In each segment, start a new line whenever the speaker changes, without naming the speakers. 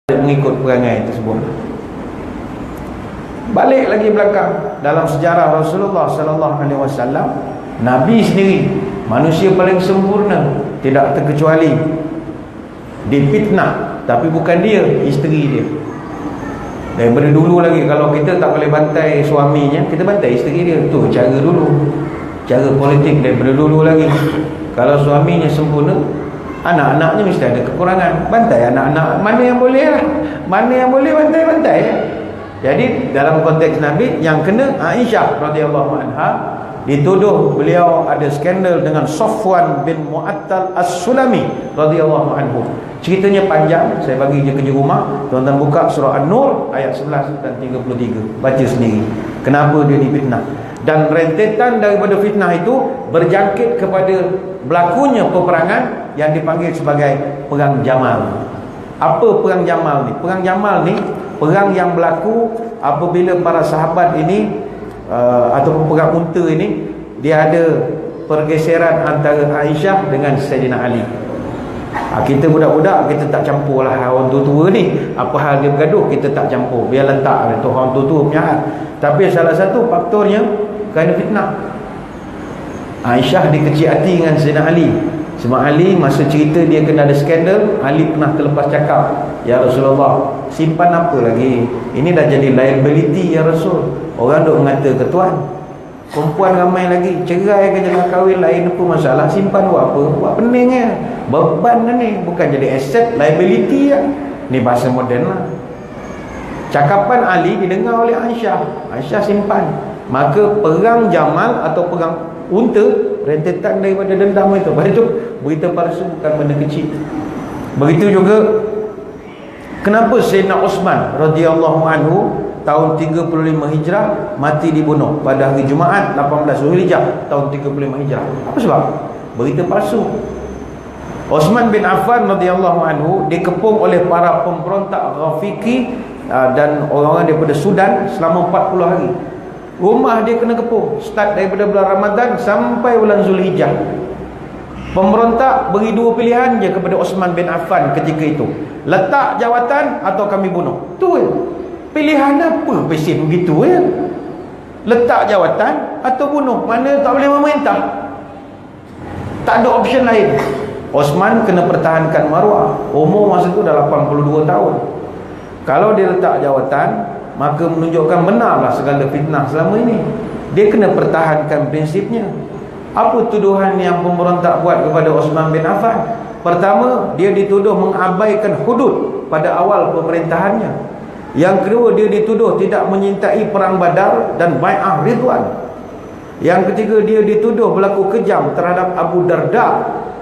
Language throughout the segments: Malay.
mengikut perangai tersebut. Balik lagi belakang dalam sejarah Rasulullah sallallahu alaihi wasallam, Nabi sendiri manusia paling sempurna, tidak terkecuali difitnah, tapi bukan dia, isteri dia. Daripada dulu lagi, kalau kita tak boleh bantai suaminya, kita bantai isteri dia. Tu cara dulu, cara politik daripada dulu lagi. Kalau suaminya sempurna, anak-anaknya mesti ada kekurangan. Bantai anak-anak, mana yang boleh lah, mana yang boleh bantai-bantai. Jadi dalam konteks Nabi, yang kena Aisyah radhiyallahu anha, dituduh beliau ada skandal dengan Safwan bin Mu'attal As-Sulami radhiyallahu anhu. Ceritanya panjang, saya bagi je kerja rumah. Tuan-tuan buka surah An-Nur ayat 11 dan 33, baca sendiri kenapa dia difitnah. Dan rentetan daripada fitnah itu berjangkit kepada berlakunya peperangan yang dipanggil sebagai Perang Jamal. Apa Perang Jamal ni? Perang Jamal ni perang yang berlaku apabila para sahabat ini ataupun perang unta ini, dia ada pergeseran antara Aisyah dengan Sayyidina Ali. Kita budak-budak, kita tak campur lah orang tua-tua ni, apa hal dia bergaduh kita tak campur, biar lentak tu orang tua-tua punya hal. Tapi salah satu faktornya kerana fitnah. Aisyah dikecil hati dengan Sayyidina Ali. Sebab Ali masa cerita dia kena ada skandal, Ali pernah terlepas cakap, ya Rasulullah, simpan apa lagi, ini dah jadi liability ya Rasul. Orang duk mengata ke tuan, perempuan ramai lagi, cerai ke jangan kahwin lain apa masalah, simpan buat apa, buat pening ya, beban ni, bukan jadi asset, liability ya. Ni bahasa moden lah. Cakapan Ali didengar oleh Aisyah, Aisyah simpan. Maka perang Jamal atau perang unta rentetan daripada dendam itu. Lepas itu berita palsu bukan benda kecil. Begitu juga kenapa Sayyidina Uthman radhiyallahu anhu tahun 35 Hijrah mati dibunuh pada hari Jumaat 18 Zulhijjah tahun 35 Hijrah. Apa sebab? Berita palsu. Uthman bin Affan radhiyallahu anhu dikepung oleh para pemberontak Rafiki dan orang-orang daripada Sudan selama 40 hari. Rumah dia kena kepung, start daripada bulan Ramadan sampai bulan Zulhijjah. Pemberontak beri dua pilihan je kepada Uthman bin Affan ketika itu, letak jawatan atau kami bunuh. Tu ya. Pilihan apa pesen begitu ya? Letak jawatan atau bunuh, mana tak boleh memerintah, tak ada option lain. Uthman kena pertahankan maruah. Umur masa tu dah 82 tahun. Kalau dia letak jawatan, maka menunjukkan benarlah segala fitnah selama ini. Dia kena pertahankan prinsipnya. Apa tuduhan yang pemberontak buat kepada Uthman bin Affan? Pertama, dia dituduh mengabaikan hudud pada awal pemerintahannya. Yang kedua, dia dituduh tidak menyintai perang Badar dan Bai'ah Ridwan. Yang ketiga, dia dituduh berlaku kejam terhadap Abu Darda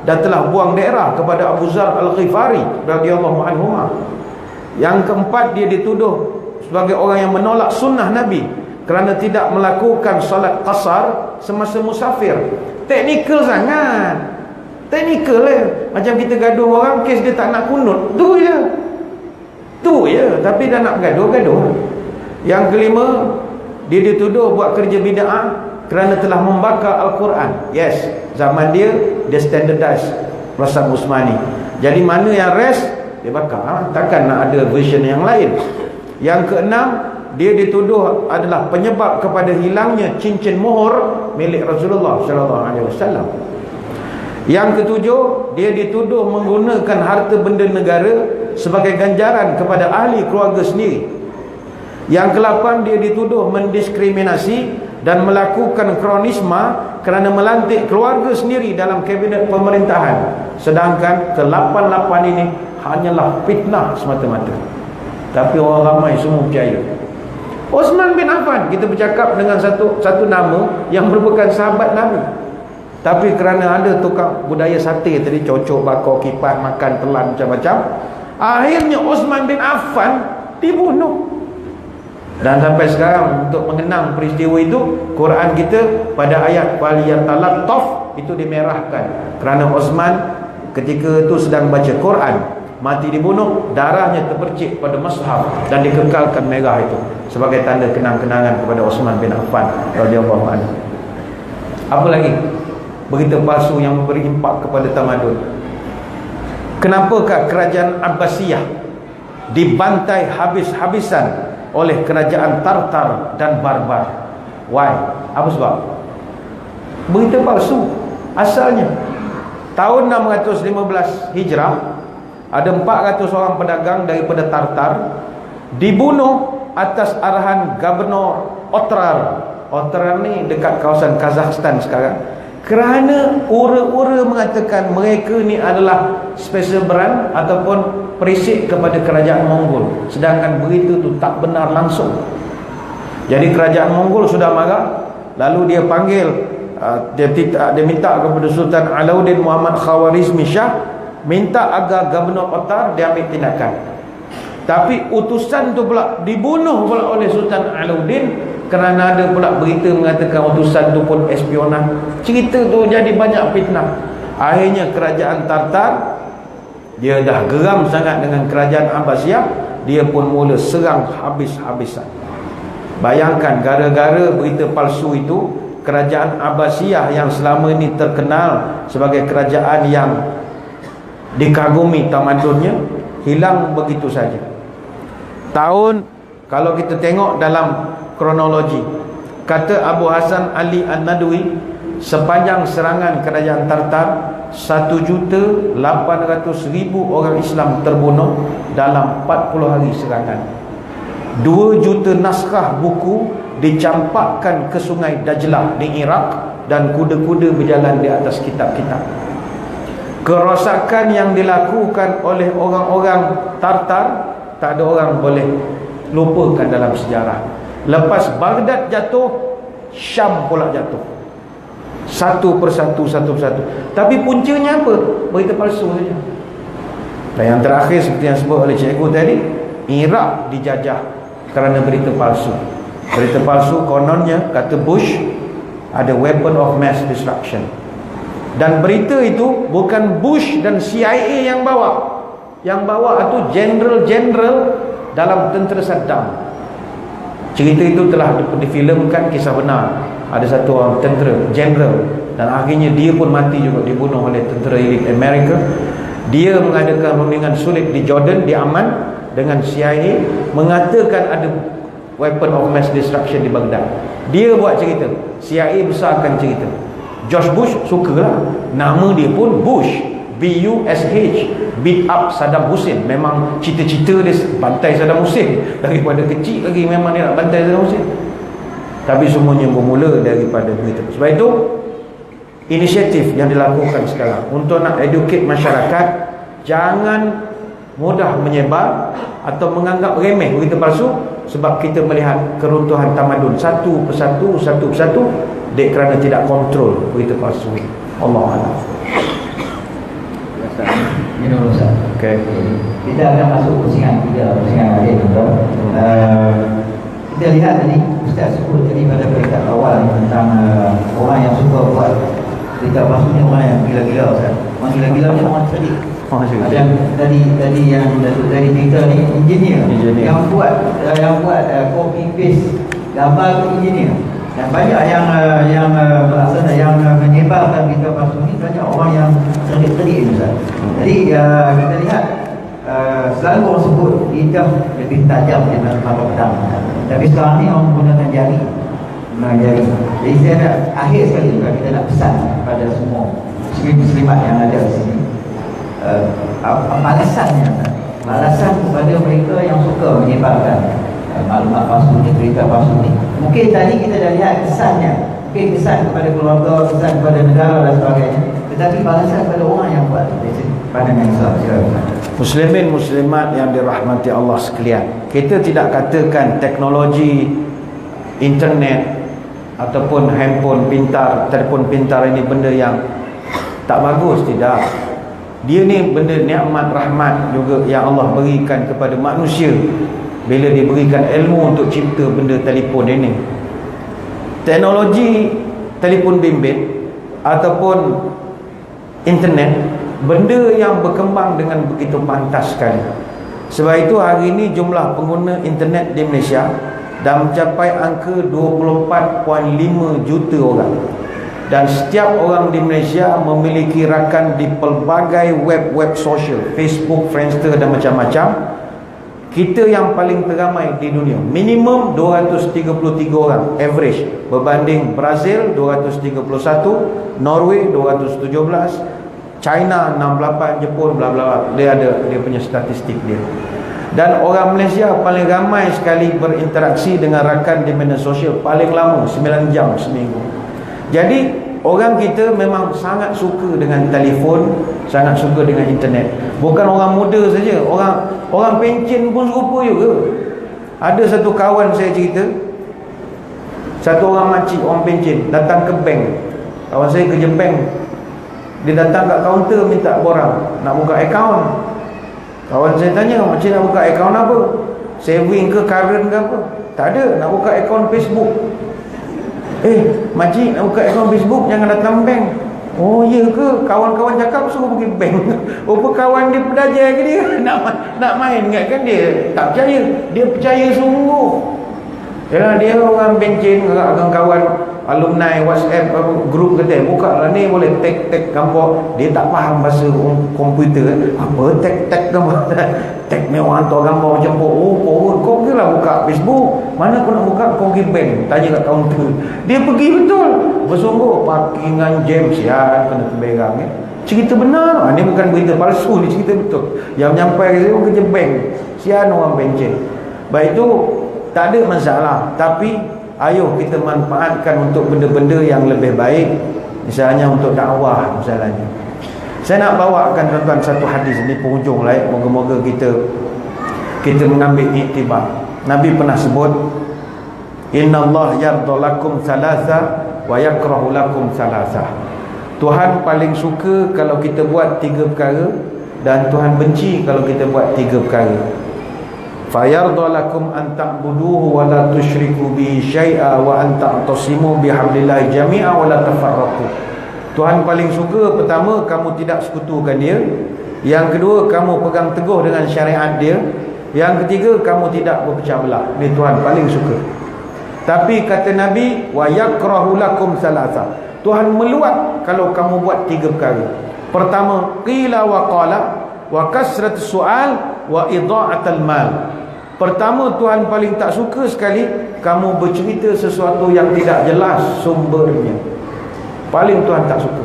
dan telah buang daerah kepada Abu Zar Al-Ghifari radhiyallahu anhu. Yang keempat, dia dituduh sebagai orang yang menolak sunnah Nabi kerana tidak melakukan solat qasar semasa musafir. Teknikal sangat, teknikal lah. Macam kita gaduh orang, kes dia tak nak kunut, tu je, tapi dah nak gaduh. Yang kelima, dia dituduh buat kerja bid'ah kerana telah membakar Al-Quran. Yes, zaman dia standardize Rasam Usmani. Jadi mana yang rest dia bakar, takkan nak ada version yang lain. Yang keenam, dia dituduh adalah penyebab kepada hilangnya cincin mohor milik Rasulullah sallallahu alaihi wasallam. Yang ketujuh, dia dituduh menggunakan harta benda negara sebagai ganjaran kepada ahli keluarga sendiri. Yang kelapan, dia dituduh mendiskriminasi dan melakukan kronisma kerana melantik keluarga sendiri dalam kabinet pemerintahan. Sedangkan ke-8 ini hanyalah fitnah semata-mata. Tapi orang ramai semua percaya. Uthman bin Affan, kita bercakap dengan satu nama yang merupakan sahabat Nabi. Tapi kerana ada tukang budaya sate tadi, cocok bakar kipas, makan telan macam-macam, akhirnya Uthman bin Affan dibunuh. Dan sampai sekarang untuk mengenang peristiwa itu, Quran kita pada ayat faliyatalattaf itu dimerahkan kerana Uthman ketika itu sedang baca Quran, mati dibunuh, darahnya terpercik pada mushaf dan dikekalkan merah itu sebagai tanda kenang-kenangan kepada Uthman bin Affan radhiyallahu anhu. Apa lagi? Berita palsu yang memberi impak kepada tamadun. Kenapakah kerajaan Abbasiyah dibantai habis-habisan oleh kerajaan Tartar dan Barbar. Why? Apa sebab? Berita palsu asalnya. Tahun 615 Hijrah, ada 400 orang pedagang daripada Tartar dibunuh atas arahan Gubernur Otrar. Otrar ni dekat kawasan Kazakhstan sekarang, kerana ura-ura mengatakan mereka ni adalah special brand ataupun perisik kepada kerajaan Mongol, sedangkan berita tu tak benar langsung. Jadi kerajaan Mongol sudah marah, lalu dia panggil dia minta kepada Sultan Alauddin Muhammad Khawarizmi Shah, minta agar Gubernur Ottar dia ambil tindakan. Tapi utusan tu pula dibunuh pula oleh Sultan Alauddin, kerana ada pula berita mengatakan utusan tu pun espionah. Cerita tu jadi banyak fitnah. Akhirnya kerajaan Tartar, dia dah geram sangat dengan kerajaan Abbasiyah, dia pun mula serang habis-habisan. Bayangkan, gara-gara berita palsu itu, kerajaan Abbasiyah yang selama ini terkenal sebagai kerajaan yang dikagumi tamadunnya, hilang begitu saja. Tahun, kalau kita tengok dalam kronologi, kata Abu Hasan Ali An-Nadwi, sepanjang serangan kerajaan Tartar, 1,800,000 orang Islam terbunuh dalam 40 hari serangan. 2 juta naskah buku dicampakkan ke sungai Dajlah di Iraq, dan kuda-kuda berjalan di atas kitab-kitab. Kerosakan yang dilakukan oleh orang-orang Tartar, tak ada orang boleh lupakan dalam sejarah. Lepas Baghdad jatuh, Syam pula jatuh. Satu persatu. Tapi puncanya apa? Berita palsu saja. Dan yang terakhir, seperti yang sebut oleh cikgu tadi, Iraq dijajah kerana berita palsu. Berita palsu kononnya, kata Bush, ada weapon of mass destruction. Dan berita itu bukan Bush dan CIA yang bawa. Yang bawa itu general-general dalam tentera Saddam. Cerita itu telah difilmkan, kisah benar. Ada satu orang tentera general, dan akhirnya dia pun mati juga, dibunuh oleh tentera elit Amerika. Dia mengadakan perundingan sulit di Jordan, di Aman, dengan CIA, mengatakan ada weapon of mass destruction di Baghdad. Dia buat cerita, CIA besarkan cerita. George Bush sukalah, nama dia pun Bush, B-U-S-H, beat up Saddam Hussein. Memang cita-cita dia bantai Saddam Hussein. Daripada kecil lagi memang dia nak bantai Saddam Hussein. Tapi semuanya bermula daripada berita. Sebab itu, inisiatif yang dilakukan sekarang untuk nak educate masyarakat, jangan mudah menyebar atau menganggap remeh berita palsu, sebab kita melihat keruntuhan tamadun satu persatu, dek kerana tidak kontrol berita palsu. Allah Allah.
Ini dulu Ustaz.
Okay.
Kita akan masuk pusingan lagi, tuan. Kita lihat tadi Ustaz sebut tadi pada berita awal tentang orang yang suka buat berita palsu ni, orang yang gila-gila Ustaz. Orang gila-gila ni orang cerdik. Yang tadi yang dari berita ni engineer. Yang buat copy paste gambar tu engineer. Dan banyak yang melaksana, yang menyebarkan berita palsu ni banyak orang yang cerdik-cerdik Ustaz. Jadi kita lihat selalu orang sebut lidah lebih tajam daripada mata pedang. Tapi sekarang ni orang menggunakan jari. Jadi saya nak akhir sekali juga, kita nak pesan kepada semua muslim-muslimat yang ada di sini, balasan kepada mereka yang suka menyebarkan maklumat palsu ni, berita palsu ni. Mungkin tadi kita dah lihat kesannya, mungkin kesan kepada keluarga, kesan kepada negara dan sebagainya, tetapi balasan kepada orang yang buat pandangan Islam.
Muslimin muslimat yang dirahmati Allah sekalian, kita tidak katakan teknologi internet ataupun handphone pintar, telefon pintar ini benda yang tak bagus, tidak. Dia ni benda nikmat rahmat juga yang Allah berikan kepada manusia bila diberikan ilmu untuk cipta benda telefon ini. Teknologi telefon bimbit ataupun internet, benda yang berkembang dengan begitu pantas sekali. Sebab itu hari ini jumlah pengguna internet di Malaysia dah mencapai angka 24.5 juta orang. Dan setiap orang di Malaysia memiliki rakan di pelbagai web sosial, Facebook, Friendster dan macam-macam. Kita yang paling teramai di dunia, minimum 233 orang average, berbanding Brazil 231, Norway 217, China 68, Jepun bla bla. Dia ada dia punya statistik dia. Dan orang Malaysia paling ramai sekali berinteraksi dengan rakan di media sosial, paling lama 9 jam seminggu. Jadi orang kita memang sangat suka dengan telefon, sangat suka dengan internet. Bukan orang muda saja, orang pencen pun serupa juga. Ada satu kawan saya cerita, satu orang makcik, orang pencen datang ke bank. Kawan saya kerja bank. Dia datang kat kaunter minta borang, nak buka akaun. Kawan saya tanya, makcik nak buka akaun apa? Saving ke current ke apa? Tak ada, nak buka akaun Facebook. Makcik nak buka akaun Facebook, jangan datang bank. Oh ya ke? Kawan-kawan cakap suruh pergi bank. Apa kawan dia belajar ke dia? Nak main ingatkan dia tak percaya. Dia percaya sungguh. Yalah, dia orang bencin dengan kawan alumni WhatsApp grup kata buka lah ni, boleh tag gambar. Dia tak faham bahasa komputer. Apa tag gambar? Tag ni orang hantar gambar macam kau ke lah buka Facebook, mana kau nak buka, kau pergi bank, tanya kat kaunter. Dia pergi betul, bersungguh parkingan jam siap kena terberang cerita benar. Ni bukan berita palsu, ni cerita betul. Yang nyampai ke saya orang kerja bank, sian orang bencin. Baik tu tak ada masalah, tapi ayo kita manfaatkan untuk benda-benda yang lebih baik, misalnya untuk dakwah misalnya. Saya nak bawakan tuan-tuan satu hadis ni penghujung lah, moga-moga kita mengambil iktibar. Nabi pernah sebut, innallaha yardalakum salasa wa yakrahu lakum salasa. Tuhan paling suka kalau kita buat 3 perkara, dan Tuhan benci kalau kita buat 3 perkara. Fayardalakum an ta'buduhu wa la tusyriku bihi syai'a wa an ta'tasimu bihablillahi jami'a wa la tafarraqu. Tuhan paling suka, pertama, kamu tidak sekutukan dia. Yang kedua, kamu pegang teguh dengan syariat dia. Yang ketiga, kamu tidak berpecah belah. Ini Tuhan paling suka. Tapi kata Nabi, wa yakrahu lakum salasa. Tuhan meluat kalau kamu buat 3 perkara. Pertama, qila wa qala wa kasrat su'al wa idha'atal mal. Pertama, Tuhan paling tak suka sekali kamu bercerita sesuatu yang tidak jelas sumbernya. Paling Tuhan tak suka.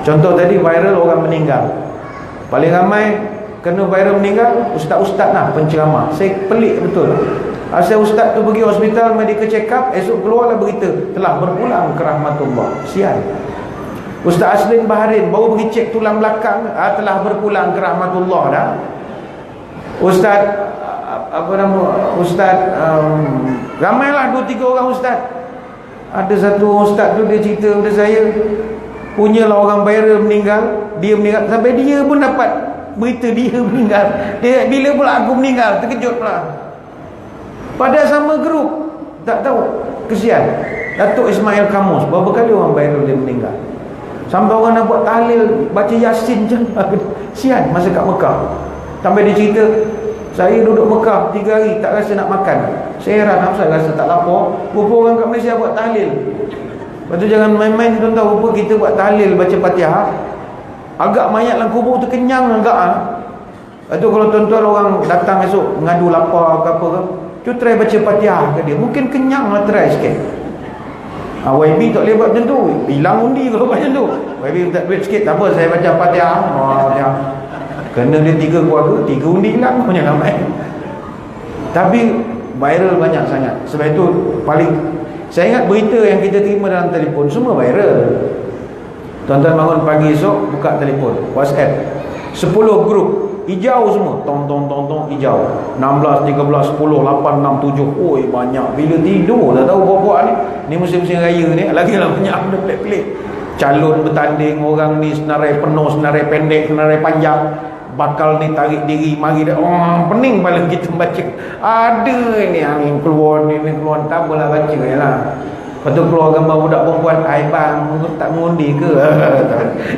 Contoh tadi viral orang meninggal, paling ramai kena viral meninggal ustaz-ustaz lah penceramah. Saya pelik betul. Asal ustaz tu pergi hospital medical check up, esok keluarlah berita telah berpulang ke rahmatullah. Sial. Ustaz Aslin Baharin baru pergi cek tulang belakang, telah berpulang ke rahmatullah dah. Ustaz ramailah 2-3 orang ustaz. Ada satu ustaz tu dia cerita pada saya, punyalah orang viral meninggal, dia meninggal, sampai dia pun dapat berita dia meninggal. Dia bila pula aku meninggal, terkejut pula. Padahal sama grup, tak tahu. Kesian. Datuk Ismail Kamus, berapa kali orang viral dia meninggal. Sampai orang nak buat tahlil, baca Yasin je. Sian masa kat Mekah. Sampai dia cerita, saya duduk Mekah 3 hari tak rasa nak makan. Saya heran, saya rasa tak lapar. Rupa orang kat Malaysia buat tahlil. Lepas tu jangan main-main tuan-tuan. Rupa kita buat tahlil, baca Fatihah, agak mayat dalam kubur tu kenyang agak. Lepas tu kalau tuan-tuan orang datang esok ngadu lapar ke apa ke, tu try baca Fatihah ke dia, mungkin kenyang lah, try sikit. YB tak boleh buat macam tu, hilang undi kalau macam tu. YB tak duit sikit, tak apa, saya baca Fatihah. Kena dia 3 keluarga, 3 undi hilang, jangan main. Tapi viral banyak sangat. Sebab itu paling, saya ingat berita yang kita terima dalam telefon semua viral. Tuan-tuan bangun pagi esok, buka telefon, WhatsApp, 10 grup hijau semua, tong hijau, 16, 13, 10, 8, 6, 7. Oi banyak. Bila tidur tak tahu buat-buat ni musim-musim raya ni lagilah banyak benda pelik-pelik. Calon bertanding, orang ni senarai penuh, senarai pendek, senarai panjang, bakal ni tarik diri, mari dah. Pening paling kita baca. Ada ni yang keluar ni keluar, tak apalah baca jelah. Lepas tu keluar gambar budak perempuan, "Hai bang, tak mengundi ke?"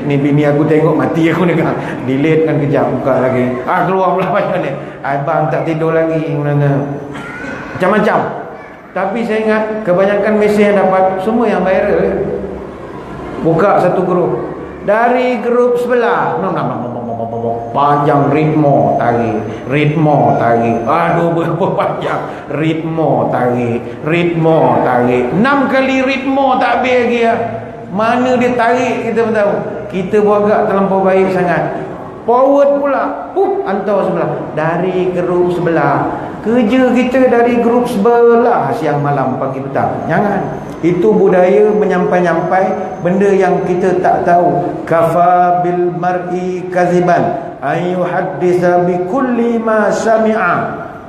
Ni bini aku tengok mati aku ni kan. Delete kan kejap, buka lagi. Keluar pula macam ni. "Hai bang, tak tidur lagi." Macam-macam. Tapi saya ingat kebanyakan mesej yang dapat semua yang viral. Buka satu grup, dari grup sebelah panjang ritmo tarik, aduh berapa panjang ritmo tarik, 6 kali ritmo tak habis lagi ya. Mana dia tarik kita pun tahu. Kita beragak terlampau baik sangat, forward pula, hantar sebelah, dari grup sebelah. Kerja kita dari grup sebelah, siang malam pagi petang. Jangan. Itu budaya menyampai-nyampai benda yang kita tak tahu. Kafa bil mar'i kaziban ayu haddisa bi kulli ma sami'a.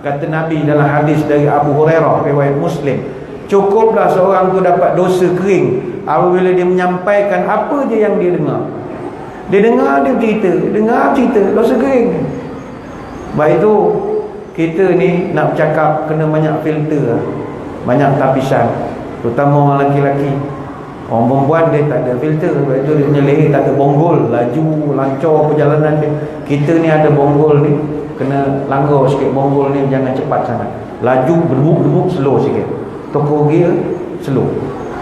Kata Nabi dalam hadis dari Abu Hurairah riwayat Muslim, cukuplah seorang tu dapat dosa kering apabila dia menyampaikan apa je yang dia dengar. Dia dengar, dia cerita dosa kering. Baik tu kita ni nak bercakap kena banyak filter, banyak tapisan, terutama orang lelaki-lelaki. Orang perempuan dia tak ada filter, sebab itu dia punya leher tak ada bonggol, laju lancar perjalanan dia. Kita ni ada bonggol ni, kena langgar sikit bonggol ni, jangan cepat sangat. Laju berbuk-berbuk, slow sikit. Toko gear slow.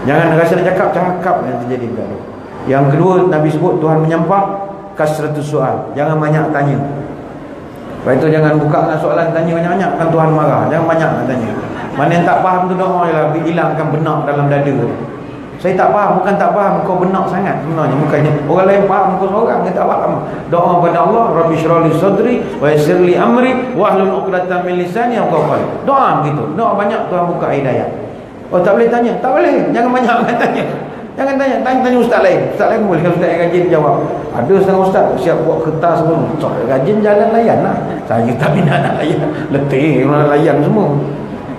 Jangan rasa nak cakap yang terjadi dekat tu. Yang kedua Nabi sebut Tuhan menyampak kasratus soal, jangan banyak tanya. Sebab itu jangan buka dengan soalan tanya banyak-banyak, kan Tuhan marah. Jangan banyak nak tanya. Mana yang tak faham tu doa ialah hilangkan benak dalam dada. Saya tak faham, bukan tak faham, kau benak sangat sebenarnya. Bukannya orang lain faham, kau seorang yang tak faham. Doa pada Allah, Rabbi syrah li sadri wa yassir li amri wahlul 'uqdatam min lisani yafqahu qawli. Doa begitu. Doa banyak Tuhan buka hidayah. Oh tak boleh tanya? Tak boleh. Jangan banyak tanya. Jangan tanya ustaz lain. Ustaz lain boleh, kalau ustaz yang rajin jawab. Ada setengah ustaz siap buat kertas pun, ustaz rajin jalan layan lah. Saya tak minat nak layan, letih nak layan semua.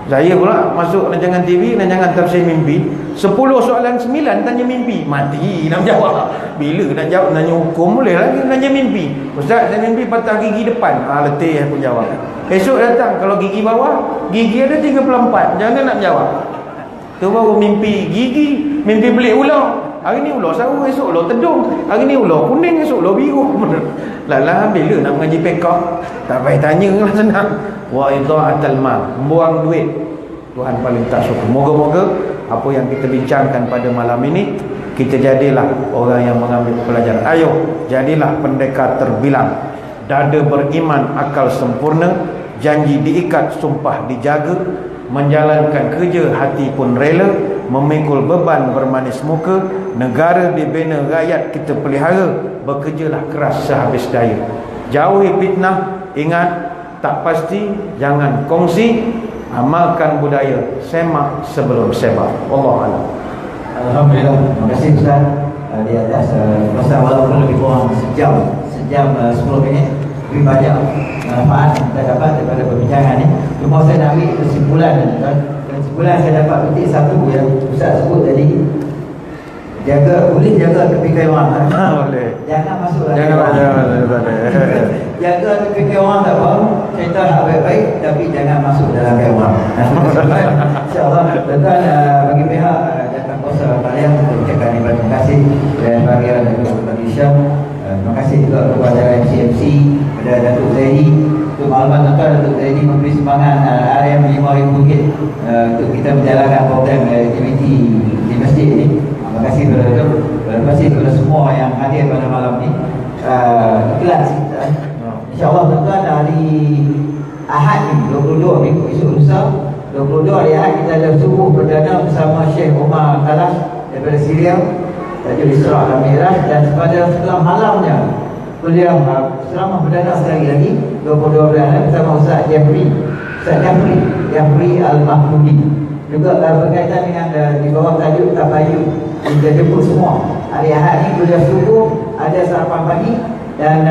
Saya pula masuk rancangan TV, rancangan tafsir mimpi, 10 soalan 9 tanya mimpi, mati nak jawab. Bila nak jawab nanya hukum boleh lagi nanya mimpi. Ustaz saya mimpi patah gigi depan, letih aku jawab. Esok datang, kalau gigi bawah, gigi ada 34, jangan nak jawab. Tu baru mimpi gigi, mimpi beli ular. Hari ni ular saru, esok ular tedung. Hari ni ular kuning, esok ular biru. Lala bila nak mengaji pekak? Tak payah tanya lah, senang. Wa idha'atal mal, buang duit. Tuhan paling tak suka. Moga-moga apa yang kita bincangkan pada malam ini, kita jadilah orang yang mengambil pelajaran. Ayo, jadilah pendekar terbilang. Dada beriman, akal sempurna, janji diikat, sumpah dijaga, menjalankan kerja hati pun rela, memikul beban bermanis muka, negara dibina rakyat kita pelihara, bekerjalah keras sehabis daya. Jauhi fitnah, ingat tak pasti, jangan kongsi, amalkan budaya semak sebelum sebar. Wallahu a'lam.
Alhamdulillah, terima kasih Ustaz di atas masa walaupun lebih kurang sejam 10 minit, lebih banyak manfaat yang kita dapat daripada perbincangan ni. Cuma saya nak ambil kesimpulan. Kesimpulan saya dapat petik satu yang Ustaz sebut tadi, boleh jaga tepi kaiwan.
Boleh.
Jangan masuk lagi.
Jangan.
Jaga tepi kaiwan tak apa. Cerita hak baik-baik, tapi jangan masuk dalam kaiwan. InsyaAllah. Tuan-tuan, bagi pihak Jabatan Kuasa kalian untuk ucapkan terima kasih, dan bagi Datuk Syam, terima kasih juga kepada MC kepada Datuk Zaidi. Untuk maklumat tuan-tuan, Datuk Zaidi memberi sumbangan RM5,000 untuk kita menjalankan program aktiviti di masjid ini. Terima kasih kepada Datuk. Terima kasih kepada semua yang hadir pada malam ini. Ikhlas. InsyaAllah tuan-tuan, hari Ahad ni 22 minggu esok lusa, 22 hari Ahad kita ada subuh perdana bersama Syekh Omar Kalas daripada Syria, tajuk Isra' dan Mi'raj, dan setelah malamnya kuliah selama perdana sekali lagi 22 bulan bersama Ustaz Jafri Al-Mahmudi, juga berkaitan dengan di bawah tajuk tabayun. Kita jemput semua hari Ahad ni kuliah subuh, ada sarapan pagi, dan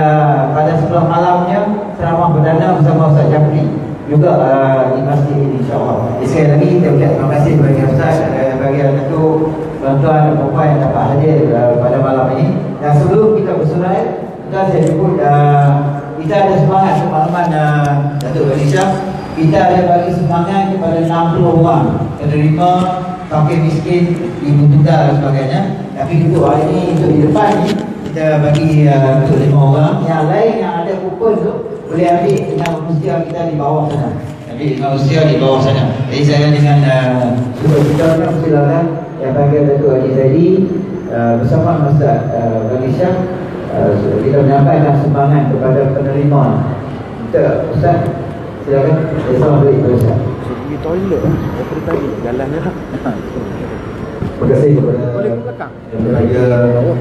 pada sebelah malamnya ceramah perdana bersama Ustaz Jafri juga di masjid ini, insyaAllah. Sekali lagi kita ucap terima kasih bagi Ustaz, bagi Datuk, tuan-tuan dan puan yang dapat hadir pada malam ini. Dan sebelum kita bersurai, saya sebut kita ada semangat pemahaman Datuk Malaysia. Kita ada bagi semangat kepada 60 orang penerima fakir miskin, ibu tunggal dan sebagainya. Tapi untuk hari ini, untuk di depan ni, kita bagi untuk 5 orang. Yang lain yang ada kupon tu boleh ambil dengan usia kita di bawah sana. Ambil dengan usia di bawah sana. Jadi saya dengan supervisor silakan yang bagi Datuk Haji Zaidi bersama Ustaz Malaysia kita menyampaikan sumbangan kepada penerima. Kita, Ustaz, silakan. Assalamualaikum Ustaz.
Pergi toilet daripada tadi jalannya lah.
Terima kasih kepada Lembaga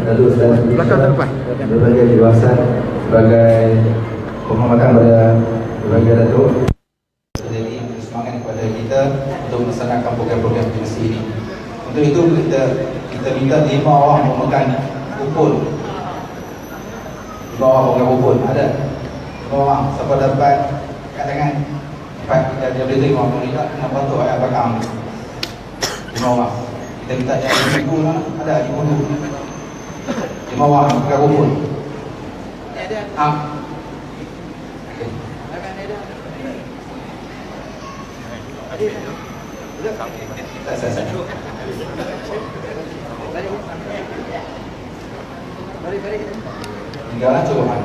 Datuk Ustaz Lembaga Dewasaan sebagai penghormatan pada Lembaga Datuk. Jadi semangat kepada kita untuk melaksanakan program-program PMC ini. Untuk itu kita minta 5 orang memegang kupon. 5 orang memegang kupon. Ada 5 orang. Siapa dapat kat tangan 4, dia boleh tengok monitor 600 ayat belakang 5 orang. Kita minta yang minggu lah. Ada di puluh 5 orang memegang kupon. Ada. Tinggal cuba.